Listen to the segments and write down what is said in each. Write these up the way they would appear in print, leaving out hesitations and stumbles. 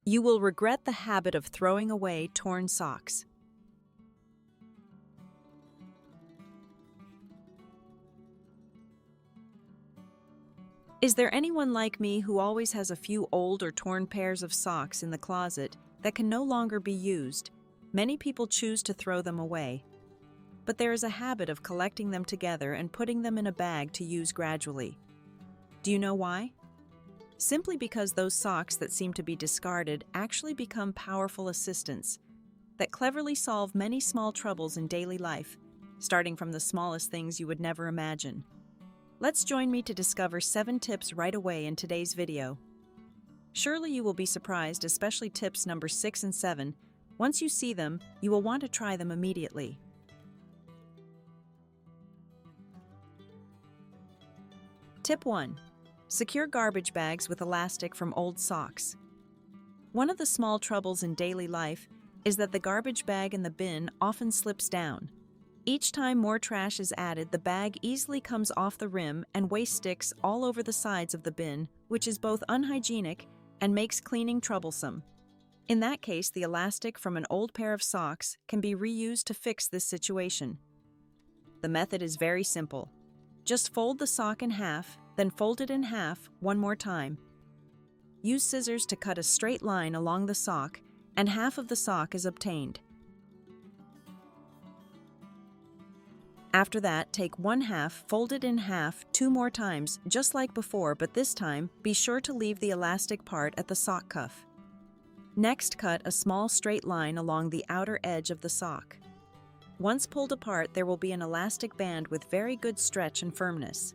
You will regret the habit of throwing away torn socks. Is there anyone like me who always has a few old or torn pairs of socks in the closet that can no longer be used? Many people choose to throw them away. But there is a habit of collecting them together and putting them in a bag to use gradually. Do you know why? Simply because those socks that seem to be discarded actually become powerful assistants that cleverly solve many small troubles in daily life, starting from the smallest things you would never imagine. Let's join me to discover 7 tips right away in today's video. Surely you will be surprised, especially tips number 6 and 7. Once you see them, you will want to try them immediately. Tip 1. Secure garbage bags with elastic from old socks. One of the small troubles in daily life is that the garbage bag in the bin often slips down. Each time more trash is added, the bag easily comes off the rim and waste sticks all over the sides of the bin, which is both unhygienic and makes cleaning troublesome. In that case, the elastic from an old pair of socks can be reused to fix this situation. The method is very simple. Just fold the sock in half, then fold it in half one more time. Use scissors to cut a straight line along the sock, and half of the sock is obtained. After that, take one half, fold it in half 2 more times, just like before, but this time, be sure to leave the elastic part at the sock cuff. Next, cut a small straight line along the outer edge of the sock. Once pulled apart, there will be an elastic band with very good stretch and firmness.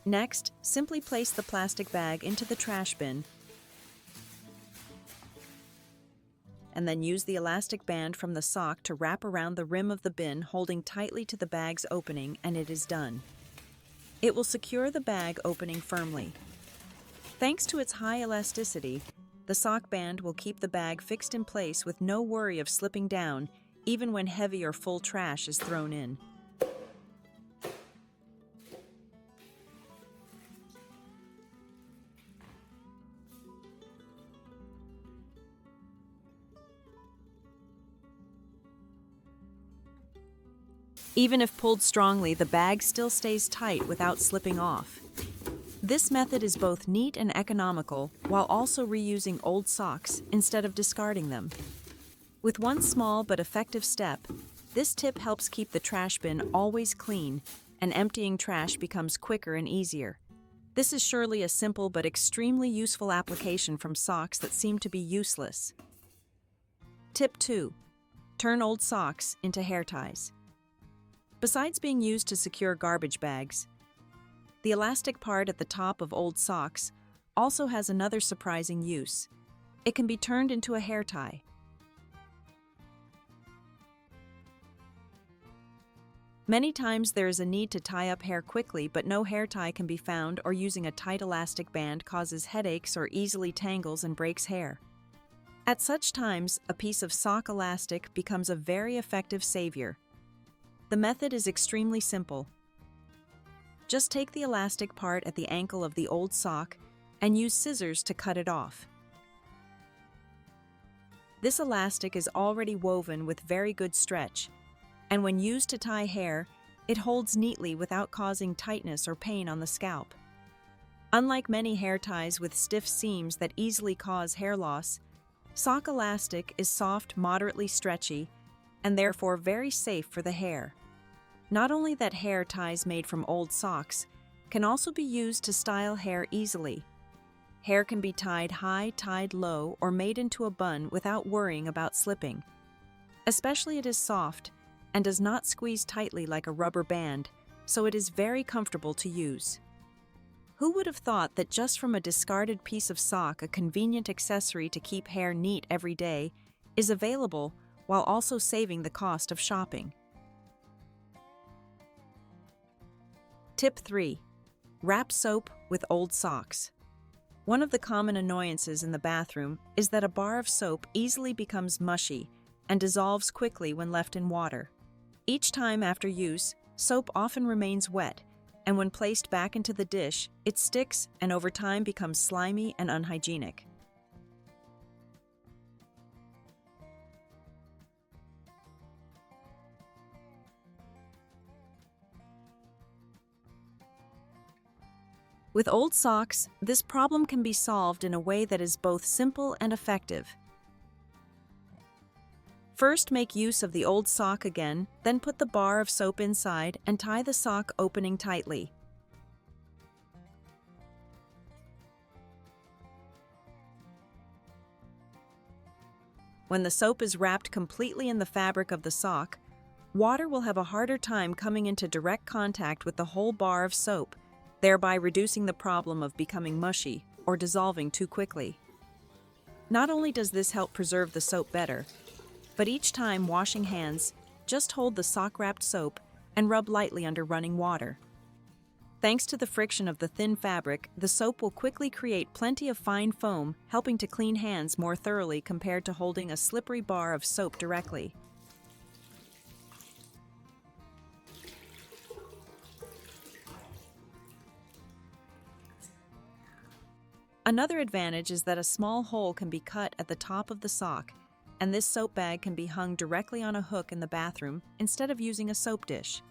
Next, simply place the plastic bag into the trash bin and then use the elastic band from the sock to wrap around the rim of the bin, holding tightly to the bag's opening, and it is done. It will secure the bag opening firmly. Thanks to its high elasticity, the sock band will keep the bag fixed in place with no worry of slipping down, even when heavy or full trash is thrown in. Even if pulled strongly, the bag still stays tight without slipping off. This method is both neat and economical, while also reusing old socks instead of discarding them. With one small but effective step, this tip helps keep the trash bin always clean, and emptying trash becomes quicker and easier. This is surely a simple but extremely useful application from socks that seem to be useless. Tip 2. Turn old socks into hair ties. Besides being used to secure garbage bags, the elastic part at the top of old socks also has another surprising use. It can be turned into a hair tie. Many times there is a need to tie up hair quickly, but no hair tie can be found, or using a tight elastic band causes headaches or easily tangles and breaks hair. At such times, a piece of sock elastic becomes a very effective savior. The method is extremely simple. Just take the elastic part at the ankle of the old sock and use scissors to cut it off. This elastic is already woven with very good stretch, and when used to tie hair, it holds neatly without causing tightness or pain on the scalp. Unlike many hair ties with stiff seams that easily cause hair loss, sock elastic is soft, moderately stretchy, and therefore very safe for the hair. Not only that, hair ties made from old socks can also be used to style hair easily. Hair can be tied high, tied low, or made into a bun without worrying about slipping. Especially it is soft and does not squeeze tightly like a rubber band, so it is very comfortable to use. Who would have thought that just from a discarded piece of sock, a convenient accessory to keep hair neat every day is available while also saving the cost of shopping? Tip 3. Wrap soap with old socks. One of the common annoyances in the bathroom is that a bar of soap easily becomes mushy and dissolves quickly when left in water. Each time after use, soap often remains wet, and when placed back into the dish, it sticks and over time becomes slimy and unhygienic. With old socks, this problem can be solved in a way that is both simple and effective. First, make use of the old sock again, then put the bar of soap inside and tie the sock opening tightly. When the soap is wrapped completely in the fabric of the sock, water will have a harder time coming into direct contact with the whole bar of soap, thereby reducing the problem of becoming mushy or dissolving too quickly. Not only does this help preserve the soap better, but each time washing hands, just hold the sock-wrapped soap and rub lightly under running water. Thanks to the friction of the thin fabric, the soap will quickly create plenty of fine foam, helping to clean hands more thoroughly compared to holding a slippery bar of soap directly. Another advantage is that a small hole can be cut at the top of the sock, and this soap bag can be hung directly on a hook in the bathroom instead of using a soap dish.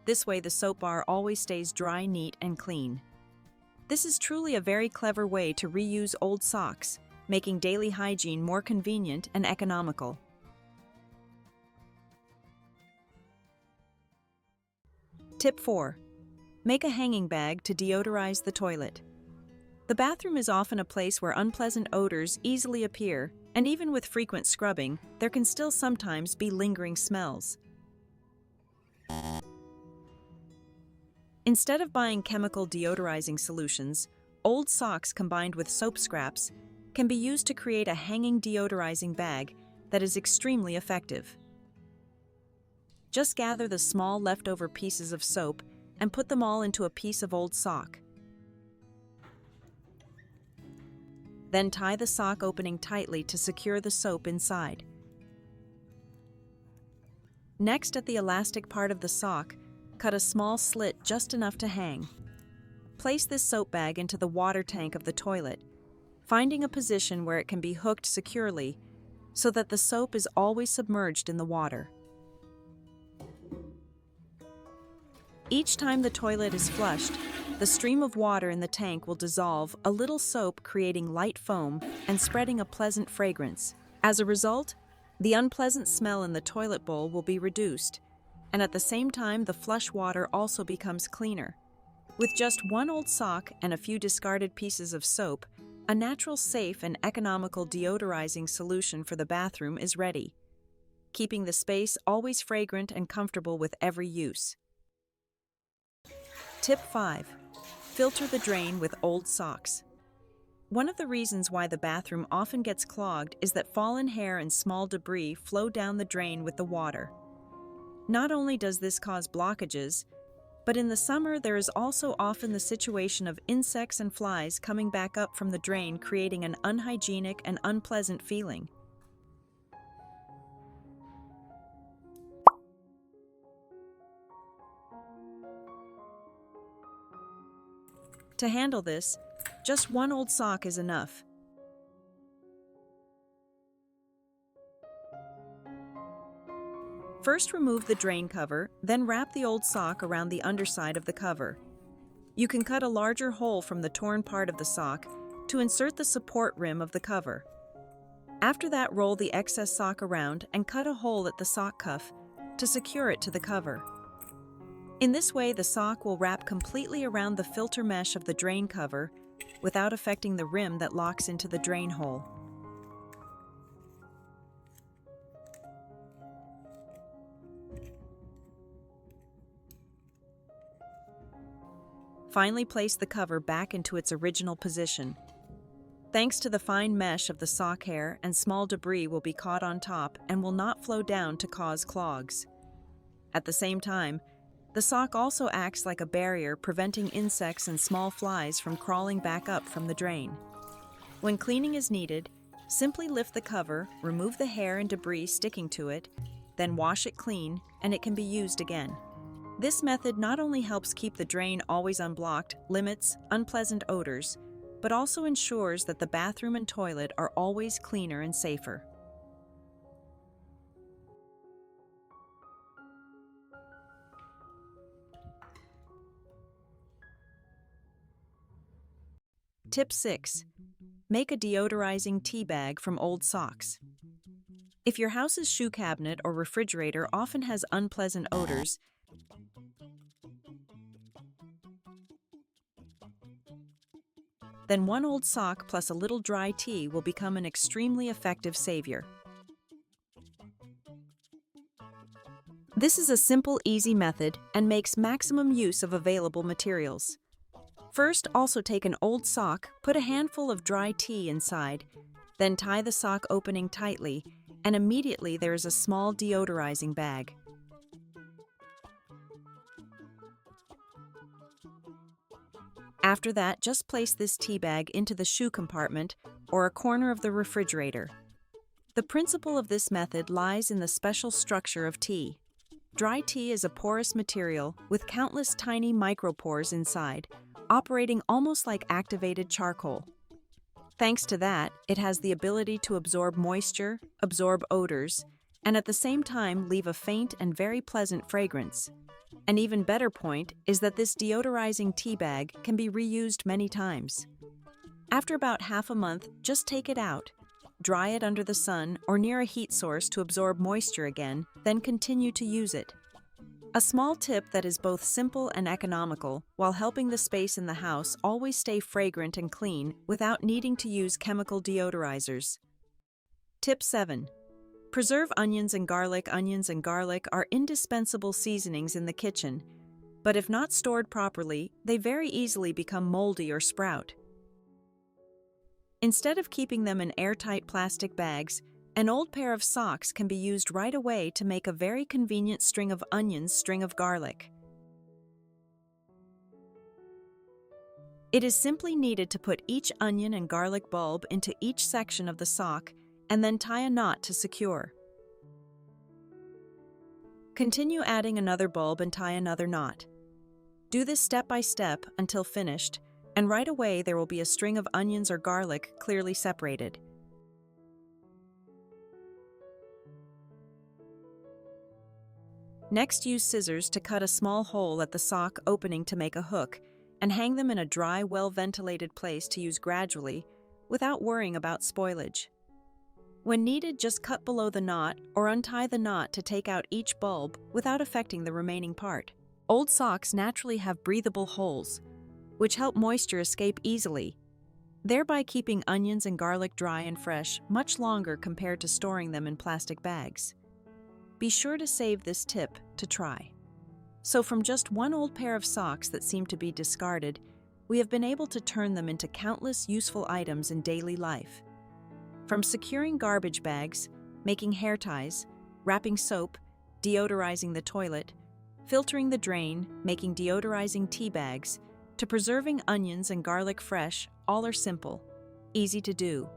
This way the soap bar always stays dry, neat, and clean. This is truly a very clever way to reuse old socks, making daily hygiene more convenient and economical. Tip 4. Make a hanging bag to deodorize the toilet. The bathroom is often a place where unpleasant odors easily appear, and even with frequent scrubbing, there can still sometimes be lingering smells. Instead of buying chemical deodorizing solutions, old socks combined with soap scraps can be used to create a hanging deodorizing bag that is extremely effective. Just gather the small leftover pieces of soap and put them all into a piece of old sock. Then tie the sock opening tightly to secure the soap inside. Next, at the elastic part of the sock, cut a small slit just enough to hang. Place this soap bag into the water tank of the toilet, finding a position where it can be hooked securely so that the soap is always submerged in the water. Each time the toilet is flushed, the stream of water in the tank will dissolve a little soap, creating light foam and spreading a pleasant fragrance. As a result, the unpleasant smell in the toilet bowl will be reduced, and at the same time the flush water also becomes cleaner. With just one old sock and a few discarded pieces of soap, a natural, safe, and economical deodorizing solution for the bathroom is ready, keeping the space always fragrant and comfortable with every use. Tip 5. Filter the drain with old socks. One of the reasons why the bathroom often gets clogged is that fallen hair and small debris flow down the drain with the water. Not only does this cause blockages, but in the summer there is also often the situation of insects and flies coming back up from the drain, creating an unhygienic and unpleasant feeling. To handle this, just one old sock is enough. First, remove the drain cover, then wrap the old sock around the underside of the cover. You can cut a larger hole from the torn part of the sock to insert the support rim of the cover. After that, roll the excess sock around and cut a hole at the sock cuff to secure it to the cover. In this way, the sock will wrap completely around the filter mesh of the drain cover without affecting the rim that locks into the drain hole. Finally, place the cover back into its original position. Thanks to the fine mesh of the sock hair and small debris will be caught on top and will not flow down to cause clogs. At the same time, The sock also acts like a barrier, preventing insects and small flies from crawling back up from the drain. When cleaning is needed, simply lift the cover, remove the hair and debris sticking to it, then wash it clean, and it can be used again. This method not only helps keep the drain always unblocked, limits unpleasant odors, but also ensures that the bathroom and toilet are always cleaner and safer. Tip 6. Make a deodorizing tea bag from old socks. If your house's shoe cabinet or refrigerator often has unpleasant odors, then one old sock plus a little dry tea will become an extremely effective savior. This is a simple, easy method and makes maximum use of available materials. First, also take an old sock, put a handful of dry tea inside, then tie the sock opening tightly, and immediately there is a small deodorizing bag. After that, just place this tea bag into the shoe compartment or a corner of the refrigerator. The principle of this method lies in the special structure of tea. Dry tea is a porous material with countless tiny micropores inside, operating almost like activated charcoal. Thanks to that, it has the ability to absorb moisture, absorb odors, and at the same time leave a faint and very pleasant fragrance. An even better point is that this deodorizing tea bag can be reused many times. After about half a month, just take it out, dry it under the sun or near a heat source to absorb moisture again, then continue to use it. A small tip that is both simple and economical, while helping the space in the house always stay fragrant and clean without needing to use chemical deodorizers. Tip 7. Preserve onions and garlic. Onions and garlic are indispensable seasonings in the kitchen, but if not stored properly, they very easily become moldy or sprout. Instead of keeping them in airtight plastic bags, an old pair of socks can be used right away to make a very convenient string of onions, string of garlic. It is simply needed to put each onion and garlic bulb into each section of the sock and then tie a knot to secure. Continue adding another bulb and tie another knot. Do this step by step until finished, and right away there will be a string of onions or garlic clearly separated. Next, use scissors to cut a small hole at the sock opening to make a hook, and hang them in a dry, well-ventilated place to use gradually, without worrying about spoilage. When needed, just cut below the knot or untie the knot to take out each bulb without affecting the remaining part. Old socks naturally have breathable holes, which help moisture escape easily, thereby keeping onions and garlic dry and fresh much longer compared to storing them in plastic bags. Be sure to save this tip to try. So from just one old pair of socks that seemed to be discarded, we have been able to turn them into countless useful items in daily life. From securing garbage bags, making hair ties, wrapping soap, deodorizing the toilet, filtering the drain, making deodorizing tea bags, to preserving onions and garlic fresh, all are simple, easy to do,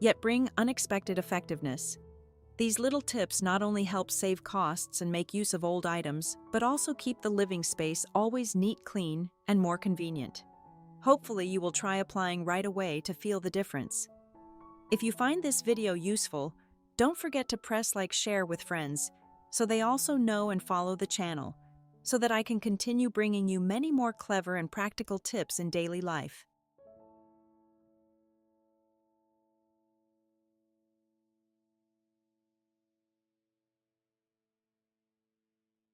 yet bring unexpected effectiveness. These little tips not only help save costs and make use of old items, but also keep the living space always neat, clean, and more convenient. Hopefully you will try applying right away to feel the difference. If you find this video useful, don't forget to press like, share with friends, so they also know and follow the channel, so that I can continue bringing you many more clever and practical tips in daily life.